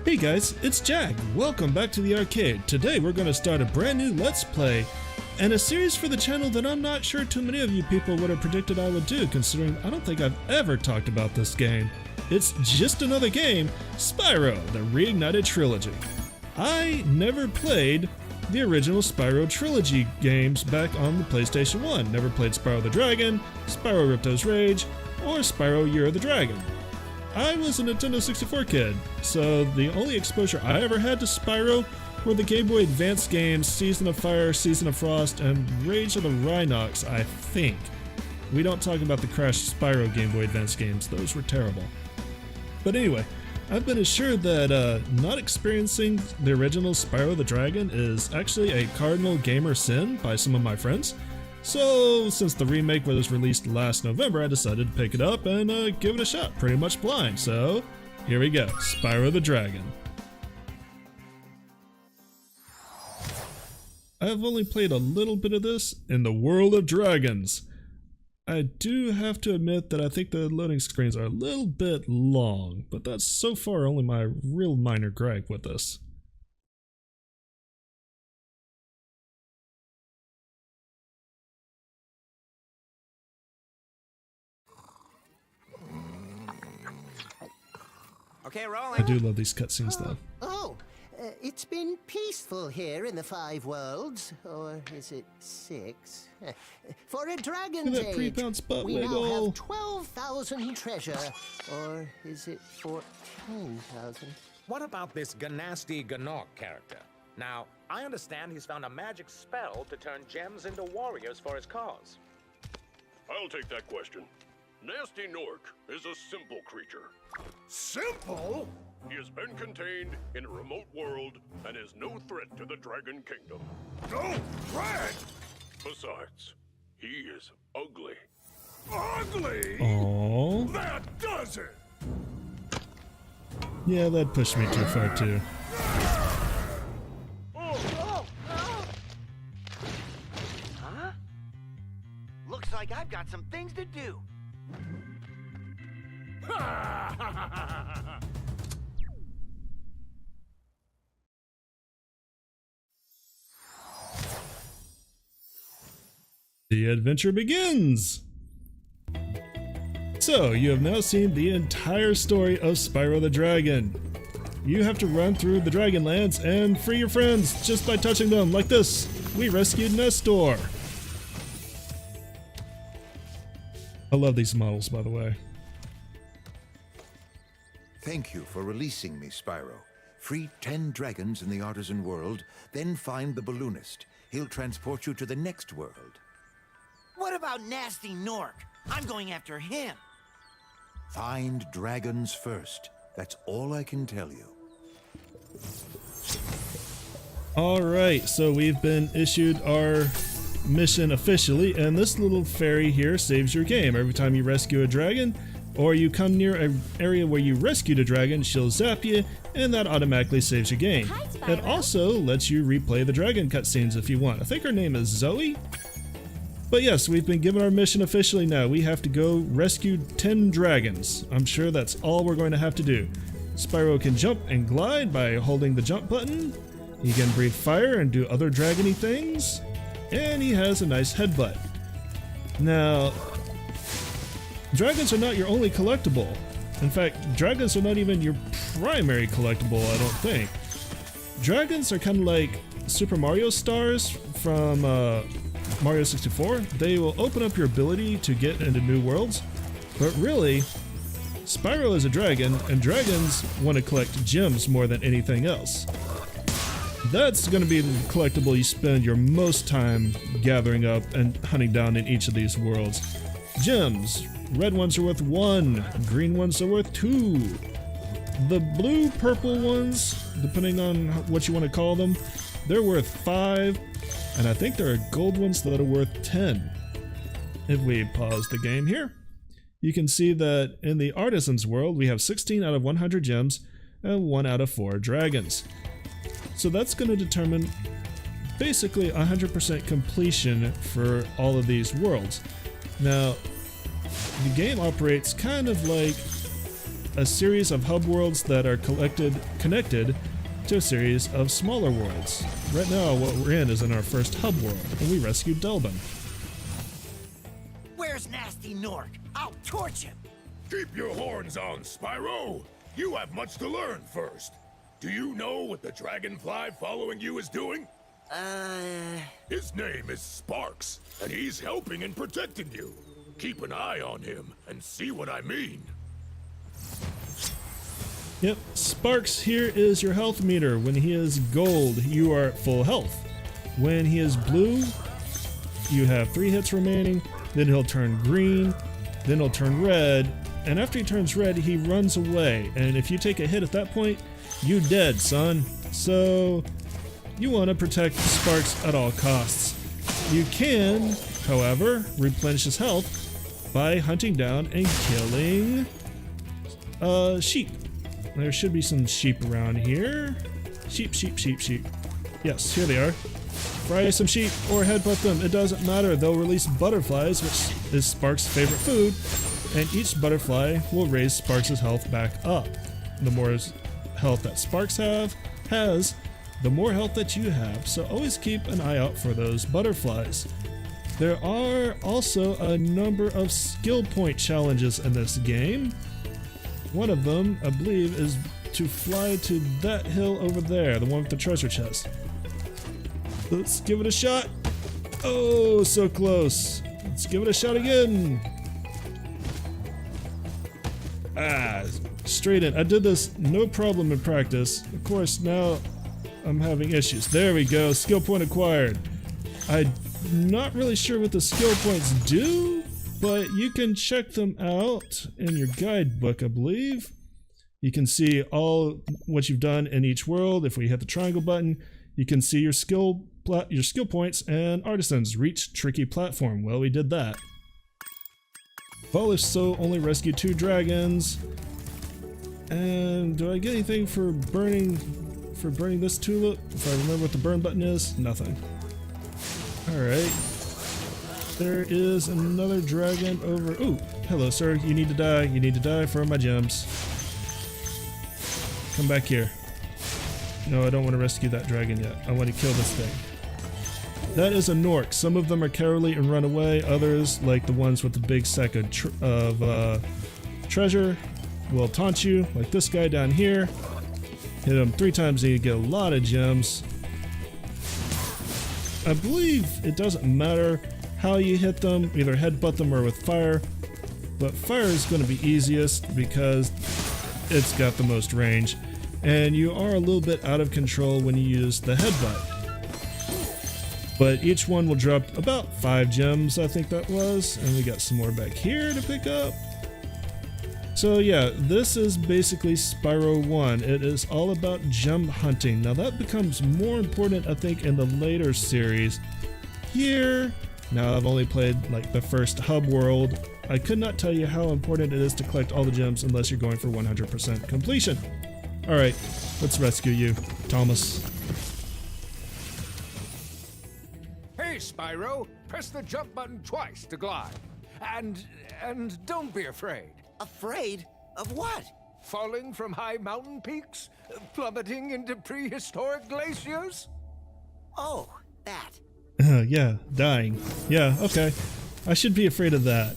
Hey guys, it's Jag. Welcome back to the arcade. Today we're going to start a brand new Let's Play and a series for the channel that I'm not sure too many of you people would have predicted I would do, considering I don't think I've ever talked about this game. It's just another game, Spyro, the Reignited Trilogy. I never played the original Spyro Trilogy games back on the PlayStation 1. Never played Spyro the Dragon, Spyro Ripto's Rage, or Spyro Year of the Dragon. I was a Nintendo 64 kid, so the only exposure I ever had to Spyro were the Game Boy Advance games Season of Fire, Season of Frost, and Rage of the Rhinox, I think. We don't talk about the Crash Spyro Game Boy Advance games, those were terrible. But anyway, I've been assured that not experiencing the original Spyro the Dragon is actually a cardinal gamer sin by some of my friends. So, since the remake was released last November, I decided to pick it up and give it a shot, pretty much blind. So, here we go, Spyro the Dragon. I've only played a little bit of this in the world of dragons. I do have to admit that I think the loading screens are a little bit long, but that's so far only my real minor gripe with this. Okay, rolling. I do love these cutscenes though. It's been peaceful here in the 5 worlds, or is it 6? For a dragon's Look at that age, pre-bounce butt we now wiggle. have 12,000 treasure, or is it 14,000? What about this Ganasty Ganok character? Now, I understand he's found a magic spell to turn gems into warriors for his cause. I'll take that question. Nasty Nork is a simple creature. Simple? He has been contained in a remote world and is no threat to the Dragon Kingdom. No threat? Besides, he is ugly. Ugly? Aww. That does it! Yeah, that pushed me too far too. Huh? Looks like I've got some things to do. The adventure begins! So, you have now seen the entire story of Spyro the Dragon. You have to run through the Dragonlands and free your friends just by touching them, like this. We rescued Nestor. I love these models, by the way. Thank you for releasing me, Spyro. Free 10 dragons in the artisan world, then find the balloonist. He'll transport you to the next world. What about Nasty Nork? I'm going after him. Find dragons first. That's all I can tell you. Alright, so we've been issued our mission officially, and this little fairy here saves your game. Every time you rescue a dragon, or you come near an area where you rescued a dragon, she'll zap you, and that automatically saves your game. It also lets you replay the dragon cutscenes if you want. I think her name is Zoe? But yes, we've been given our mission officially now. We have to go rescue 10 dragons. I'm sure that's all we're going to have to do. Spyro can jump and glide by holding the jump button. He can breathe fire and do other dragony things. And he has a nice headbutt. Now, dragons are not your only collectible. In fact, dragons are not even your primary collectible, I don't think. Dragons are kind of like Super Mario stars from Mario 64. They will open up your ability to get into new worlds, but really, Spyro is a dragon, and dragons want to collect gems more than anything else. That's going to be the collectible you spend your most time gathering up and hunting down in each of these worlds. Gems. Red ones are worth 1, green ones are worth 2. The blue, purple ones, depending on what you want to call them, they're worth 5. And I think there are gold ones that are worth 10. If we pause the game here, you can see that in the Artisan's world, we have 16 out of 100 gems and 1 out of 4 dragons. So that's going to determine basically 100% completion for all of these worlds. Now, the game operates kind of like a series of hub worlds that are connected to a series of smaller worlds. Right now, what we're in is in our first hub world, and we rescued Delbin. Where's Nasty Nork? I'll torch him. Keep your horns on, Spyro. You have much to learn first. Do you know what the dragonfly following you is doing? His name is Sparks, and he's helping and protecting you. Keep an eye on him and see what I mean. Yep, Sparks here is your health meter. When he is gold, you are at full health. When he is blue, you have 3 hits remaining, then he'll turn green, then he'll turn red, and after he turns red, he runs away, and if you take a hit at that point, you dead, son. So, you want to protect Sparks at all costs. You can, however, replenish his health by hunting down and killing sheep. There should be some sheep around here. Sheep, sheep, sheep, sheep. Yes, here they are. Fry some sheep or headbutt them. It doesn't matter. They'll release butterflies, which is Sparks' favorite food, and each butterfly will raise Sparks' health back up. The more health that Sparks has, the more health that you have, so always keep an eye out for those butterflies. There are also a number of skill point challenges in this game. One of them, I believe, is to fly to that hill over there, the one with the treasure chest. Let's give it a shot. Oh, so close. Let's give it a shot again. Straight in. I did this no problem in practice. Of course, now I'm having issues. There we go. Skill point acquired. I'm not really sure what the skill points do, but you can check them out in your guidebook, I believe. You can see all what you've done in each world. If we hit the triangle button, you can see your skill points and artisans. Reach tricky platform. Well, we did that. Foolish So only rescued 2 dragons. And do I get anything for burning this tulip? If I remember what the burn button is, nothing. Alright. There is another dragon over. Ooh, hello sir, you need to die. You need to die for my gems. Come back here. No, I don't want to rescue that dragon yet. I want to kill this thing. That is a Nork. Some of them are cowardly and run away. Others, like the ones with the big sack of treasure, will taunt you, like this guy down here. Hit him 3 times and you get a lot of gems. I believe it doesn't matter how you hit them, either headbutt them or with fire, but fire is going to be easiest because it's got the most range, and you are a little bit out of control when you use the headbutt. But each one will drop about 5 gems, I think that was, and we got some more back here to pick up. So yeah, this is basically Spyro 1. It is all about gem hunting. Now that becomes more important, I think, in the later series. Here, now I've only played like the first hub world. I could not tell you how important it is to collect all the gems unless you're going for 100% completion. Alright, let's rescue you, Thomas. Hey, Spyro! Press the jump button twice to glide. And don't be afraid. Afraid? Of what? Falling from high mountain peaks? Plummeting into prehistoric glaciers? Oh, that. Yeah, dying. Yeah, okay. I should be afraid of that.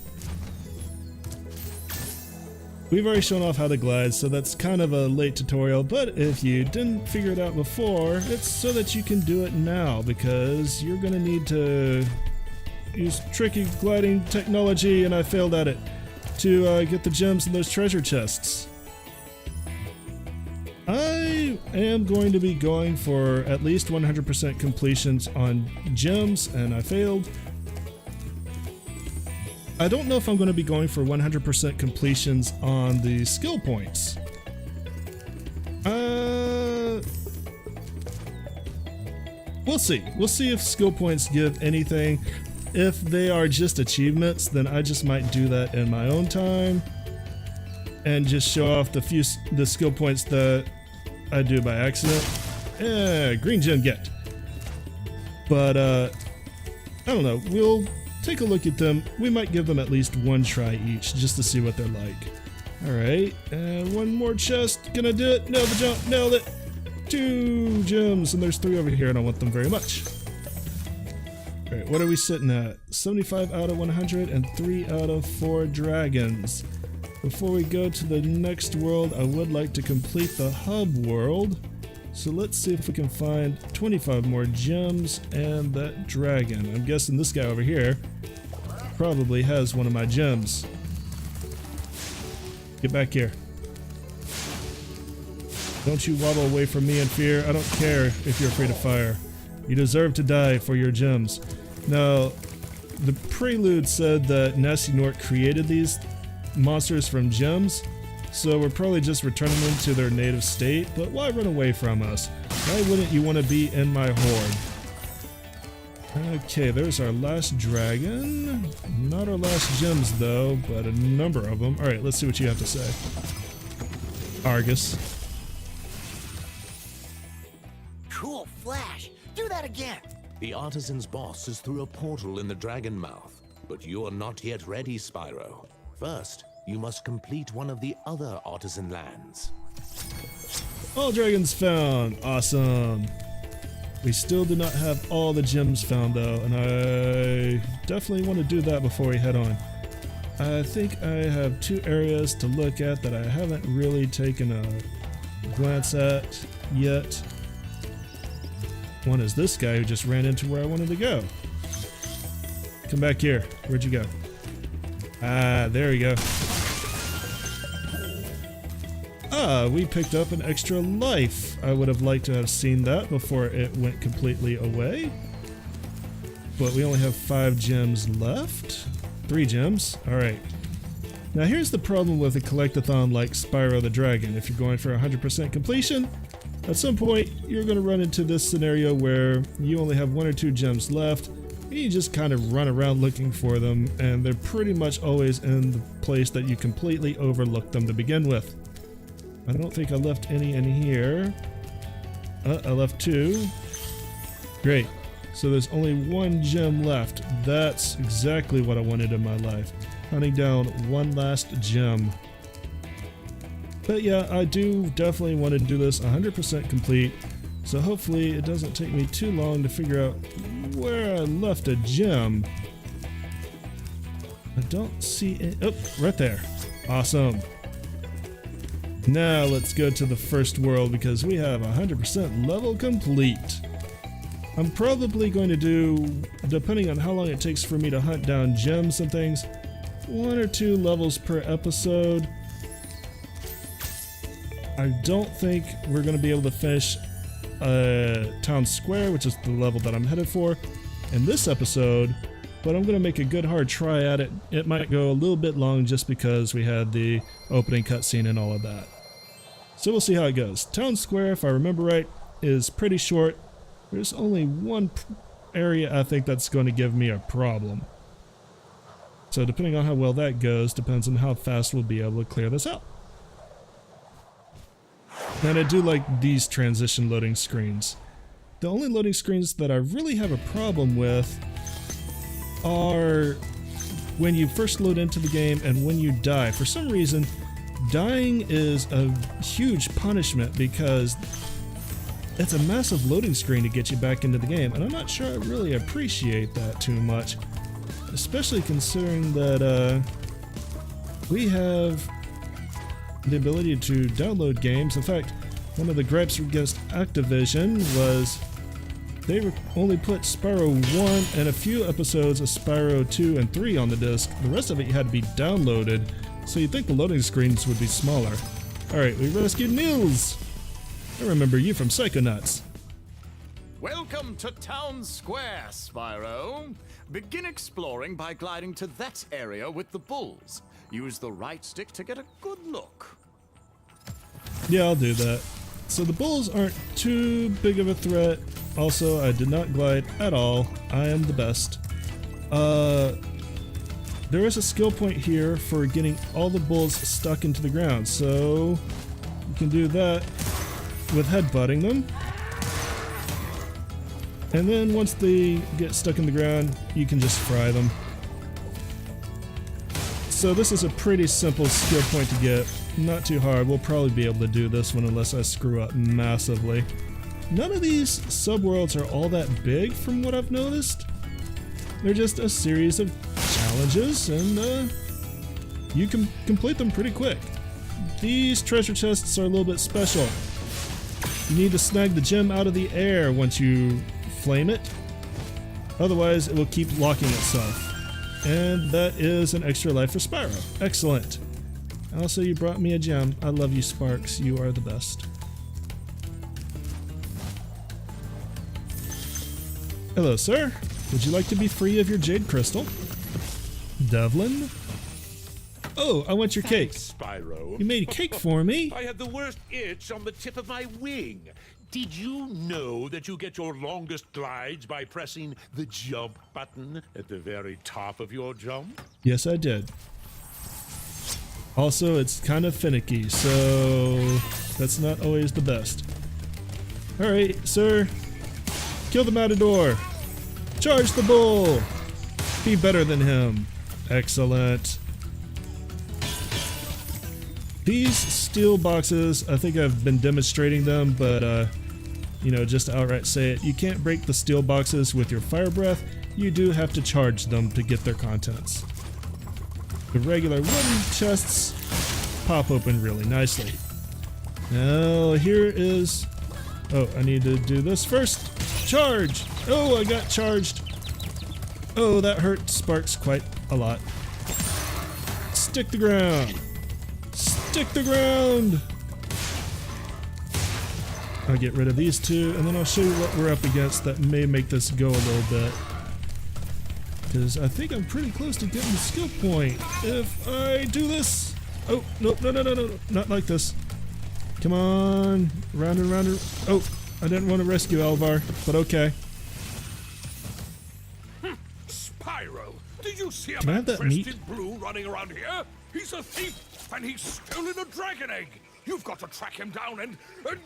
We've already shown off how to glide, so that's kind of a late tutorial, but if you didn't figure it out before, it's so that you can do it now, because you're gonna need to use tricky gliding technology, and I failed at it, to get the gems in those treasure chests. I am going to be going for at least 100% completions on gems, and I failed. I don't know if I'm going to be going for 100% completions on the skill points. We'll see. We'll see if skill points give anything. If they are just achievements, then I just might do that in my own time and just show off the skill points that I do by accident. Yeah, green gem get. But I don't know. We'll take a look at them. We might give them at least 1 try each just to see what they're like. Alright, and one more chest. Gonna do it. Nailed the jump. Nailed it. 2 gems, and there's 3 over here. I don't want them very much. Alright, what are we sitting at? 75 out of 100 and 3 out of 4 dragons. Before we go to the next world, I would like to complete the hub world. So let's see if we can find 25 more gems and that dragon. I'm guessing this guy over here probably has one of my gems. Get back here. Don't you waddle away from me in fear. I don't care if you're afraid of fire. You deserve to die for your gems. Now, the prelude said that Nasty Nort created these monsters from gems, so we're probably just returning them to their native state, but why run away from us? Why wouldn't you want to be in my horde? Okay, there's our last dragon. Not our last gems though, but a number of them. Alright, let's see what you have to say. Argus. Cool flash. Do that again. The artisan's boss is through a portal in the dragon mouth, but you're not yet ready, Spyro. First, you must complete one of the other artisan lands. All dragons found. Awesome. We still do not have all the gems found though, and I definitely want to do that before we head on. I think I have 2 areas to look at that I haven't really taken a glance at yet. One is this guy who just ran into where I wanted to go. Come back here. Where'd you go? Ah, there we go. Ah, we picked up an extra life. I would have liked to have seen that before it went completely away. But we only have 5 gems left. 3 gems. Alright. Now here's the problem with a collectathon like Spyro the Dragon. If you're going for 100% completion, at some point you're going to run into this scenario where you only have 1 or 2 gems left. And you just kind of run around looking for them, and they're pretty much always in the place that you completely overlooked them to begin with. I don't think I left any in here. I left 2. Great. So there's only 1 gem left. That's exactly what I wanted in my life. Hunting down 1 last gem. But yeah, I do definitely want to do this 100% complete. So hopefully it doesn't take me too long to figure out where I left a gem. I don't see it. Oh, right there. Awesome. Now let's go to the first world because we have 100% level complete. I'm probably going to do, depending on how long it takes for me to hunt down gems and things, 1 or 2 levels per episode. I don't think we're going to be able to finish Town Square, which is the level that I'm headed for, in this episode, but I'm going to make a good hard try at it. It might go a little bit long just because we had the opening cutscene and all of that. So we'll see how it goes. Town Square, if I remember right, is pretty short. There's only 1 area I think that's going to give me a problem. So depending on how well that goes, depends on how fast we'll be able to clear this out. And I do like these transition loading screens. The only loading screens that I really have a problem with are when you first load into the game and when you die. For some reason, dying is a huge punishment because it's a massive loading screen to get you back into the game, and I'm not sure I really appreciate that too much, especially considering that we have the ability to download games. In fact, one of the gripes against Activision was they only put Spyro 1 and a few episodes of Spyro 2 and 3 on the disc. The rest of it had to be downloaded, so you'd think the loading screens would be smaller. Alright, we rescued Nils! I remember you from Psychonauts. Welcome to Town Square, Spyro. Begin exploring by gliding to that area with the bulls. Use the right stick to get a good look. Yeah, I'll do that. So the bulls aren't too big of a threat. Also, I did not glide at all. I am the best. There is a skill point here for getting all the bulls stuck into the ground. So you can do that with headbutting them. And then once they get stuck in the ground, you can just fry them. So this is a pretty simple skill point to get. Not too hard. We'll probably be able to do this one unless I screw up massively. None of these subworlds are all that big from what I've noticed. They're just a series of challenges and you can complete them pretty quick. These treasure chests are a little bit special. You need to snag the gem out of the air once you flame it. Otherwise, it will keep locking itself. And that is an extra life for Spyro. Excellent. Also, you brought me a gem. I love you, Sparks. You are the best. Hello, sir. Would you like to be free of your jade crystal? Devlin? Oh, I want your cake. Spyro. You made a cake for me. I had the worst itch on the tip of my wing. Did you know that you get your longest glides by pressing the jump button at the very top of your jump? Yes, I did. Also, it's kind of finicky, so that's not always the best. Alright, sir. Kill the Matador. Charge the bull. Be better than him. Excellent. These steel boxes, I think I've been demonstrating them, but you know, just to outright say it, you can't break the steel boxes with your fire breath. You do have to charge them to get their contents. The regular wooden chests pop open really nicely. Now here is... Oh, I need to do this first. Charge! Oh, I got charged. Oh, that hurt Sparks quite a lot. Stick the ground. Stick the ground! I'll get rid of these two, and then I'll show you what we're up against that may make this go a little bit. Because I think I'm pretty close to getting the skill point. If I do this... Oh, no, no, no, no, no, not like this. Come on. Round and round and... Oh, I didn't want to rescue Alvar, but okay. Spyro, did you see a Can I man have that dressed meat? in blue running around here? He's a thief, and he's stolen a dragon egg. You've got to track him down and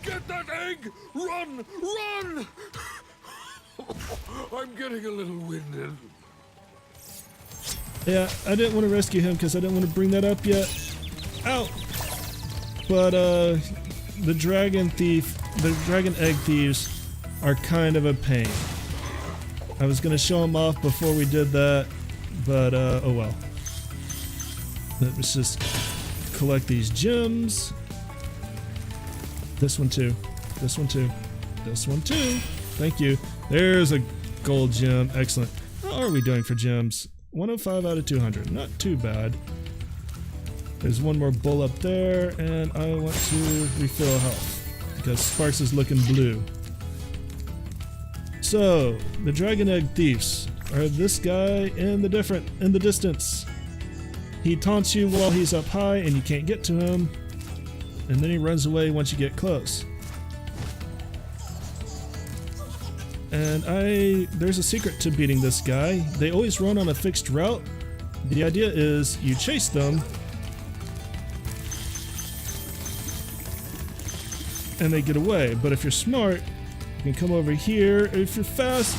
get that egg. Run, run! I'm getting a little winded. Yeah, I didn't want to rescue him because I didn't want to bring that up yet. Ow! But, the dragon egg thieves are kind of a pain. I was going to show them off before we did that, but, oh well. Let's just collect these gems. This one too. This one too. This one too. Thank you. There's a gold gem. Excellent. How are we doing for gems? 105 out of 200. Not too bad. There's one more bull up there, and I want to refill health because Sparks is looking blue. So, the dragon egg thieves are this guy in the distance. He taunts you while he's up high and you can't get to him, and then he runs away once you get close. And there's a secret to beating this guy. They always run on a fixed route. The idea is you chase them and they get away. But if you're smart, you can come over here if you're fast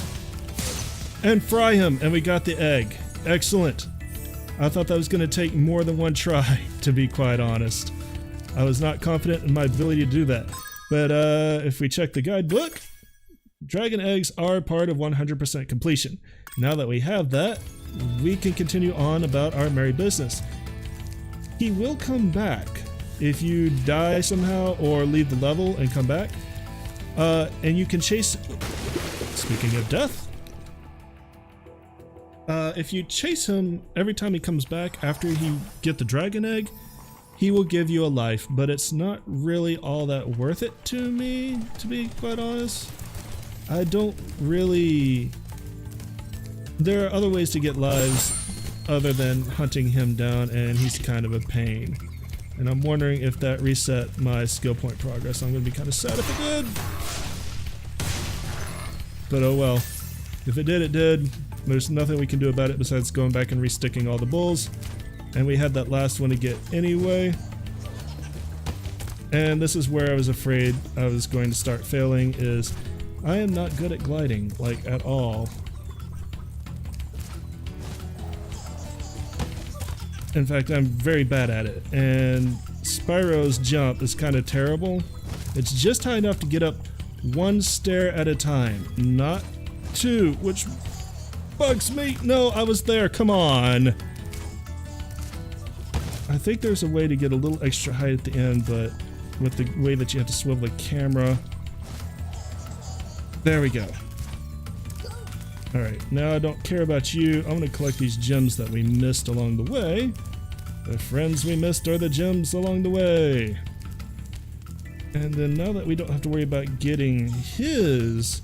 and fry him. And we got the egg. Excellent. I thought that was going to take more than one try, to be quite honest. I was not confident in my ability to do that. But if we check the guidebook, dragon eggs are part of 100% completion. Now that we have that, we can continue on about our merry business. He will come back if you die somehow or leave the level and come back. And you can chase... Speaking of death, if you chase him every time he comes back after you get the dragon egg, he will give you a life, but it's not really all that worth it to me, to be quite honest. I don't really... There are other ways to get lives other than hunting him down, and he's kind of a pain. And I'm wondering if that reset my skill point progress. I'm going to be kind of sad if it did. But oh well. If it did, it did. There's nothing we can do about it besides going back and resticking all the bulls. And we had that last one to get anyway. And this is where I was afraid I was going to start failing, is I am not good at gliding, like at all. In fact, I'm very bad at it. And Spyro's jump is kind of terrible. It's just high enough to get up one stair at a time, not two, which bugs me. No, I was there. Come on. I think there's a way to get a little extra height at the end, but with the way that you have to swivel the camera. There we go. Alright, now I don't care about you. I'm going to collect these gems that we missed along the way. The friends we missed are the gems along the way. And then now that we don't have to worry about getting his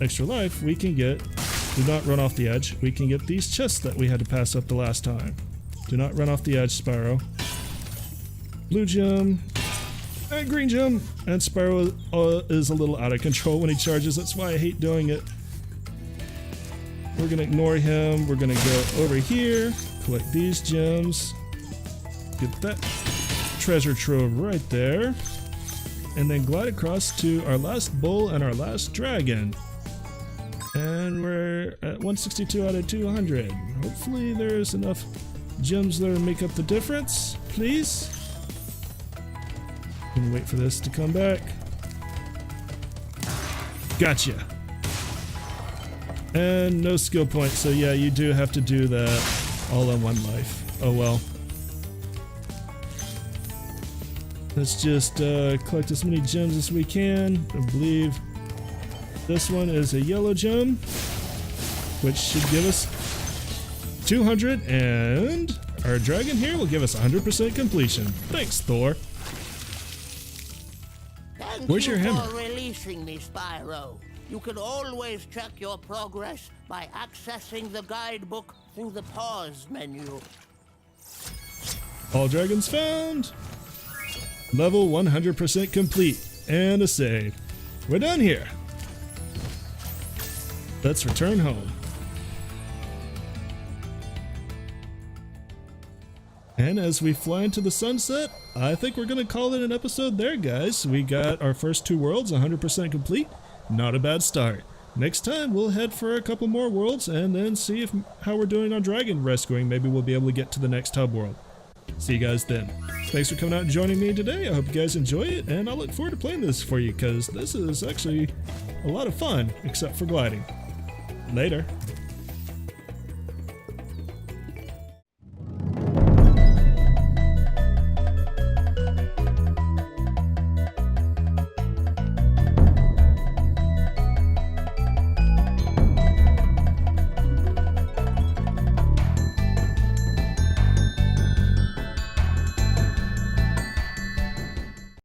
extra life, we can get, do not run off the edge, we can get these chests that we had to pass up the last time. Do not run off the edge, Spyro. Blue gem, and green gem, and Spyro is a little out of control when he charges, that's why I hate doing it. We're gonna ignore him, we're gonna go over here, collect these gems, get that treasure trove right there, and then glide across to our last bull and our last dragon. And we're at 162 out of 200. Hopefully there's enough gems there to make up the difference, please. Gonna wait for this to come back. Gotcha. And no skill point, so yeah, you do have to do that all in one life. Oh well. Let's just collect as many gems as we can. I believe this one is a yellow gem, which should give us 200, and our dragon here will give us 100% completion. Thanks, Thor. Where's your hammer? Thank you for releasing me, Spyro. You can always check your progress by accessing the guidebook through the pause menu. All dragons found. Level 100% complete, and a save. We're done here. Let's return home. And as we fly into the sunset, I think we're going to call it an episode there, guys. We got our first 2 worlds 100% complete. Not a bad start. Next time, we'll head for a couple more worlds and then see how we're doing on dragon rescuing. Maybe we'll be able to get to the next hub world. See you guys then. Thanks for coming out and joining me today. I hope you guys enjoy it, and I look forward to playing this for you because this is actually a lot of fun, except for gliding. Later.